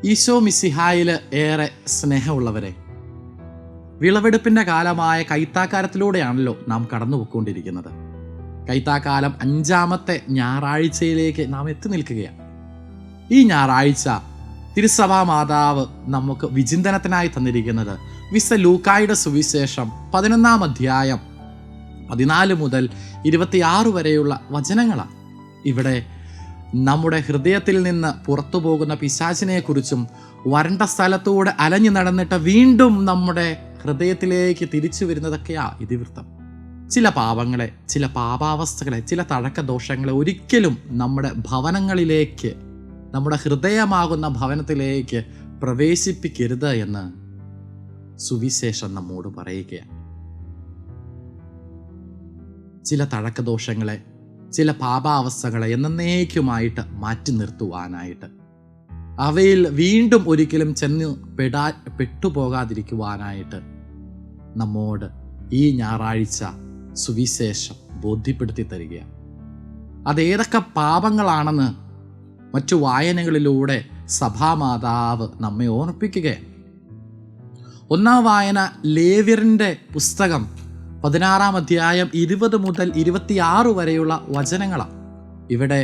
ഈശോ മിശിഹായിൽ ഏറെ സ്നേഹമുള്ളവരെ, വിളവെടുപ്പിൻ്റെ കാലമായ കൈത്താക്കാലത്തിലൂടെയാണല്ലോ നാം കടന്നു പോയിക്കൊണ്ടിരിക്കുന്നത്. കൈത്താക്കാലം 5-ാമത്തെ ഞായറാഴ്ചയിലേക്ക് നാം എത്തി നിൽക്കുകയാണ്. ഈ ഞായറാഴ്ച തിരുസഭാ മാതാവ് നമുക്ക് വിചിന്തനത്തിനായി തന്നിരിക്കുന്നത് വിശുദ്ധ ലൂക്കായുടെ സുവിശേഷം 11-ാം അധ്യായം 14 മുതൽ 26 വരെയുള്ള വചനങ്ങളാണ്. ഇവിടെ നമ്മുടെ ഹൃദയത്തിൽ നിന്ന് പുറത്തു പോകുന്ന പിശാചിനെക്കുറിച്ചും വരണ്ട സ്ഥലത്തൂടെ അലഞ്ഞു നടന്നിട്ട് വീണ്ടും നമ്മുടെ ഹൃദയത്തിലേക്ക് തിരിച്ചു വരുന്നതൊക്കെയാ ഇതിവൃത്തം. ചില പാപങ്ങളെ, ചില പാപാവസ്ഥകളെ, ചില തഴക്കദോഷങ്ങളെ ഒരിക്കലും നമ്മുടെ ഭവനങ്ങളിലേക്ക്, നമ്മുടെ ഹൃദയമാകുന്ന ഭവനത്തിലേക്ക് പ്രവേശിപ്പിക്കരുത് എന്ന് സുവിശേഷം നമ്മോട് പറയുകയാണ്. ചില തഴക്കദോഷങ്ങളെ, ചില പാപാവസ്ഥകളെ എന്നേക്കുമായിട്ട് മാറ്റി നിർത്തുവാനായിട്ട്, അവയിൽ വീണ്ടും ഒരിക്കലും ചെന്ന് പെട്ടുപോകാതിരിക്കുവാനായിട്ട് നമ്മോട് ഈ ഞായറാഴ്ച സുവിശേഷം ബോധ്യപ്പെടുത്തി തരികയാണ്. അതേതൊക്കെ പാപങ്ങളാണെന്ന് മറ്റു വായനകളിലൂടെ സഭാമാതാവ് നമ്മെ ഓർമ്മിപ്പിക്കുകയാണ്. ഒന്നാം വായന ലേവ്യരിൻ്റെ പുസ്തകം 16-ാം അധ്യായം 20 മുതൽ 26 വരെയുള്ള വചനങ്ങളാണ്. ഇവിടെ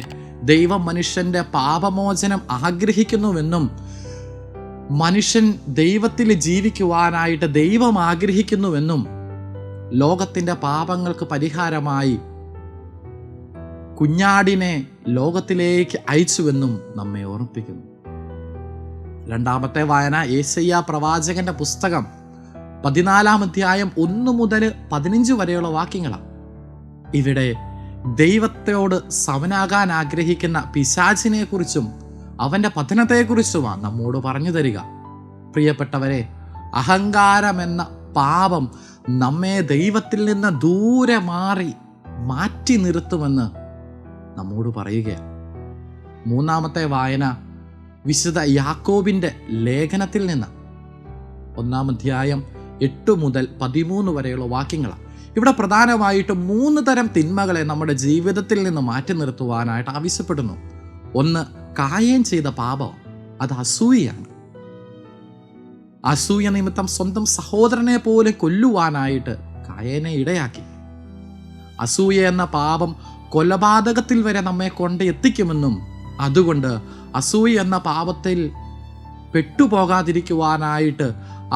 ദൈവം മനുഷ്യൻ്റെ പാപമോചനം ആഗ്രഹിക്കുന്നുവെന്നും മനുഷ്യൻ ദൈവത്തിൽ ജീവിക്കുവാനായിട്ട് ദൈവം ആഗ്രഹിക്കുന്നുവെന്നും ലോകത്തിൻ്റെ പാപങ്ങൾക്ക് പരിഹാരമായി കുഞ്ഞാടിനെ ലോകത്തിലേക്ക് അയച്ചുവെന്നും നമ്മെ ഓർമ്മിപ്പിക്കുന്നു. രണ്ടാമത്തെ വായന യേശയ്യാ പ്രവാചകന്റെ പുസ്തകം 14-ാം അധ്യായം 1 മുതൽ 15 വരെയുള്ള വാക്യങ്ങളാണ്. ഇവിടെ ദൈവത്തോട് സമനാകാൻ ആഗ്രഹിക്കുന്ന പിശാചിനെ കുറിച്ചും അവൻ്റെ പതനത്തെക്കുറിച്ചുമാണ് നമ്മോട് പറഞ്ഞു തരിക. പ്രിയപ്പെട്ടവരെ, അഹങ്കാരമെന്ന പാപം നമ്മെ ദൈവത്തിൽ നിന്ന് ദൂരെ മാറ്റി നിർത്തുമെന്ന് നമ്മോട് പറയുകയാണ്. മൂന്നാമത്തെ വായന വിശുദ്ധ യാക്കോബിൻ്റെ ലേഖനത്തിൽ നിന്ന് 1-ാം അധ്യായം 8 മുതൽ 13 വരെയുള്ള വാക്യങ്ങളാണ്. ഇവിടെ പ്രധാനമായിട്ടും 3 തരം തിന്മകളെ നമ്മുടെ ജീവിതത്തിൽ നിന്ന് മാറ്റി നിർത്തുവാനായിട്ട് ആവശ്യപ്പെടുന്നു. ഒന്ന്, കായേൻ ചെയ്ത പാപം, അത് അസൂയയാണ്. അസൂയ നിമിത്തം സ്വന്തം സഹോദരനെ പോലെ കൊല്ലുവാനായിട്ട് കായേനെ ഇടയാക്കി. അസൂയ എന്ന പാപം കൊലപാതകത്തിൽ വരെ നമ്മെ കൊണ്ട് എത്തിക്കുമെന്നും അതുകൊണ്ട് അസൂയ എന്ന പാപത്തിൽ പെട്ടുപോകാതിരിക്കുവാനായിട്ട്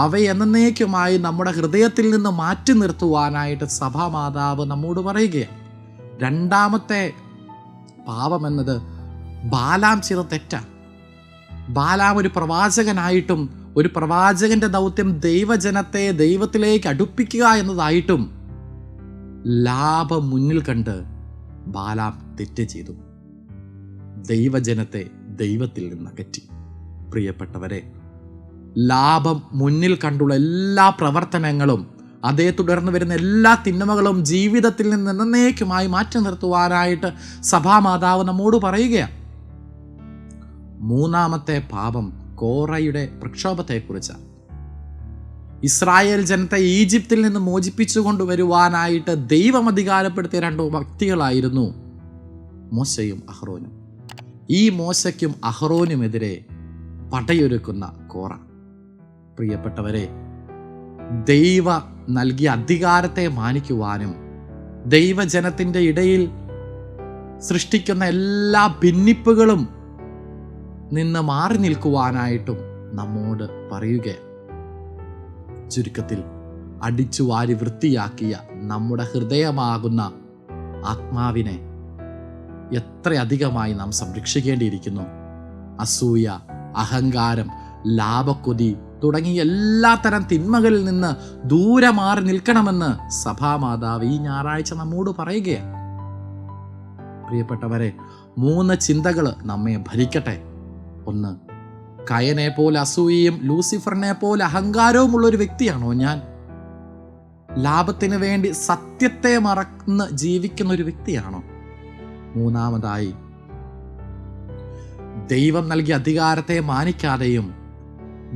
അവയെന്നേക്കുമായി നമ്മുടെ ഹൃദയത്തിൽ നിന്ന് മാറ്റി നിർത്തുവാനായിട്ട് സഭാമാതാവ് നമ്മോട് പറയുകയാണ്. രണ്ടാമത്തെ പാപം എന്നത് ബാലാം ചെയ്ത തെറ്റാണ്. ബാലാം ഒരു പ്രവാചകനായിട്ടും ഒരു പ്രവാചകന്റെ ദൗത്യം ദൈവജനത്തെ ദൈവത്തിലേക്ക് അടുപ്പിക്കുക എന്നതായിട്ടും ലാഭം മുന്നിൽ കണ്ട് ബാലാം തെറ്റ് ചെയ്തു, ദൈവജനത്തെ ദൈവത്തിൽ നിന്ന് അകറ്റി. പ്രിയപ്പെട്ടവരെ, ലാഭം മുന്നിൽ കണ്ടുള്ള എല്ലാ പ്രവർത്തനങ്ങളും, അതേ തുടർന്ന് വരുന്ന എല്ലാ തിന്മകളും ജീവിതത്തിൽ നിന്ന് എന്നേക്കുമായി മാറ്റി നിർത്തുവാനായിട്ട് സഭാമാതാവ് നമ്മോട് പറയുകയാണ്. മൂന്നാമത്തെ പാപം കോറയുടെ പ്രക്ഷോഭത്തെക്കുറിച്ചാണ്. ഇസ്രായേൽ ജനത്തെ ഈജിപ്തിൽ നിന്ന് മോചിപ്പിച്ചു കൊണ്ടുവരുവാനായിട്ട് ദൈവം അധികാരപ്പെടുത്തിയ 2 വ്യക്തികളായിരുന്നു മോശയും അഹ്റോനും. ഈ മോശയ്ക്കും അഹ്റോനുമെതിരെ പടയൊരുക്കുന്ന കോറ. പ്രിയപ്പെട്ടവരെ, ദൈവ നൽകിയ അധികാരത്തെ മാനിക്കുവാനും ദൈവജനത്തിൻ്റെ ഇടയിൽ സൃഷ്ടിക്കുന്ന എല്ലാ ഭിന്നിപ്പുകളും നിന്ന് മാറി നിൽക്കുവാനായിട്ടും നമ്മോട് പറയുകയാണ്. ചുരുക്കത്തിൽ, അടിച്ചു വാരി വൃത്തിയാക്കിയ നമ്മുടെ ഹൃദയമാകുന്ന ആത്മാവിനെ എത്രയധികമായി നാം സംരക്ഷിക്കേണ്ടിയിരിക്കുന്നു. അസൂയ, അഹങ്കാരം, ലാഭക്കൊതി തുടങ്ങിയ എല്ലാത്തരം തിന്മകളിൽ നിന്ന് ദൂരെ മാറി നിൽക്കണമെന്ന് സഭാമാതാവ് ഈ ഞായറാഴ്ച നമ്മോട് പറയുകയാണ്. പ്രിയപ്പെട്ടവരെ, 3 ചിന്തകൾ നമ്മെ ഭരിക്കട്ടെ. ഒന്ന്, കയനെ പോലെ അസൂയയും ലൂസിഫറിനെ പോലെ അഹങ്കാരവും ഉള്ളൊരു വ്യക്തിയാണോ ഞാൻ? ലാഭത്തിന് വേണ്ടി സത്യത്തെ മറന്ന് ജീവിക്കുന്ന ഒരു വ്യക്തിയാണോ? മൂന്നാമതായി, ദൈവം നൽകിയ അധികാരത്തെ മാനിക്കാതെയും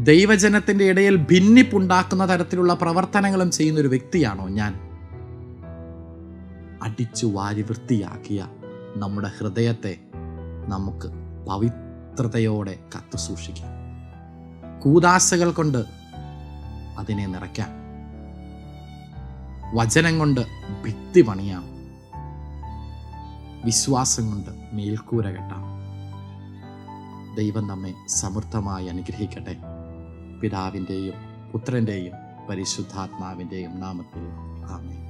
ദൈവജനത്തിൻ്റെ ഇടയിൽ ഭിന്നിപ്പുണ്ടാക്കുന്ന തരത്തിലുള്ള പ്രവർത്തനങ്ങളും ചെയ്യുന്ന ഒരു വ്യക്തിയാണോ ഞാൻ? അടിച്ചു വാരി വൃത്തിയാക്കിയ നമ്മുടെ ഹൃദയത്തെ നമുക്ക് പവിത്രതയോടെ കാത്തു സൂക്ഷിക്കാം. കൂദാശകൾ കൊണ്ട് അതിനെ നിറയ്ക്കാം. വചനം കൊണ്ട് ഭിത്തി പണിയാം. വിശ്വാസം കൊണ്ട് മേൽക്കൂര കെട്ടാം. ദൈവം നമ്മെ സമൃദ്ധമായി അനുഗ്രഹിക്കട്ടെ. പിതാവിൻ്റെയും പുത്രൻ്റെയും പരിശുദ്ധാത്മാവിൻ്റെയും നാമത്തിൽ ആമേൻ.